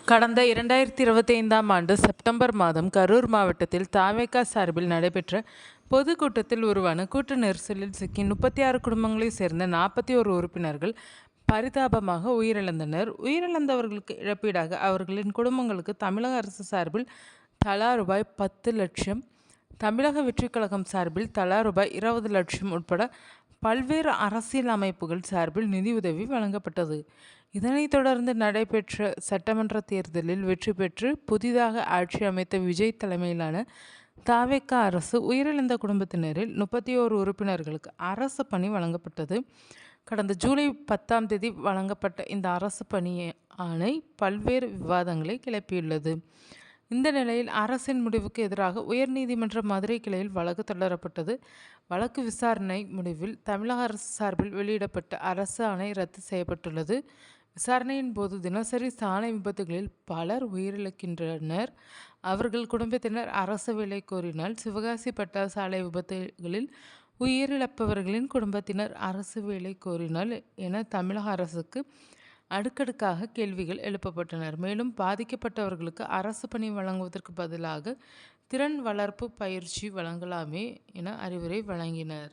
கடந்த 2025ஆம் ஆண்டு செப்டம்பர் மாதம் கரூர் மாவட்டத்தில் தாவேகா சார்பில் நடைபெற்ற பொதுக்கூட்டத்தில் உருவான கூட்ட நெரிசலில் சிக்கி 36 குடும்பங்களைச் சேர்ந்த 41 உறுப்பினர்கள் பரிதாபமாக உயிரிழந்தனர். உயிரிழந்தவர்களுக்கு இழப்பீடாக அவர்களின் குடும்பங்களுக்கு தமிழக அரசு சார்பில் தலா ரூபாய் 10 லட்சம், தமிழக வெற்றிக் கழகம் சார்பில் தலா ரூபாய் 20 லட்சம் உட்பட பல்வேறு அரசியல் அமைப்புகள் சார்பில் நிதியுதவி வழங்கப்பட்டது. இதனைத் தொடர்ந்து நடைபெற்ற சட்டமன்ற தேர்தலில் வெற்றி பெற்று புதிதாக ஆட்சி அமைத்த விஜய் தலைமையிலான தாவேகா அரசு உயிரிழந்த குடும்பத்தினரில் 31 உறுப்பினர்களுக்கு அரசு பணி வழங்கப்பட்டது. கடந்த ஜூலை 10ஆம் தேதி வழங்கப்பட்ட இந்த அரசு பணி ஆணை பல்வேறு விவாதங்களை கிளப்பியுள்ளது. இந்த நிலையில் அரசின் முடிவுக்கு எதிராக உயர்நீதிமன்ற மதுரை கிளையில் வழக்கு தொடரப்பட்டது. வழக்கு விசாரணை முடிவில் தமிழக அரசு சார்பில் வெளியிடப்பட்ட அரசு ஆணை ரத்து செய்யப்பட்டுள்ளது. விசாரணையின் போது தினசரி சாலை விபத்துகளில் பலர் உயிரிழக்கின்றனர். அவர்கள் குடும்பத்தினர் அரசு வேலை கோரினால், சிவகாசி பட்டா சாலை விபத்துகளில் உயிரிழப்பவர்களின் குடும்பத்தினர் அரசு வேலை கோரினால் என தமிழக அரசுக்கு அடுக்கடுக்காக கேள்விகள் எழுப்பப்பட்டனர். மேலும் பாதிக்கப்பட்டவர்களுக்கு அரசு பணி வழங்குவதற்கு பதிலாக திறன் வளர்ப்பு பயிற்சி வழங்கலாமே என அறிவுரை வழங்கினர்.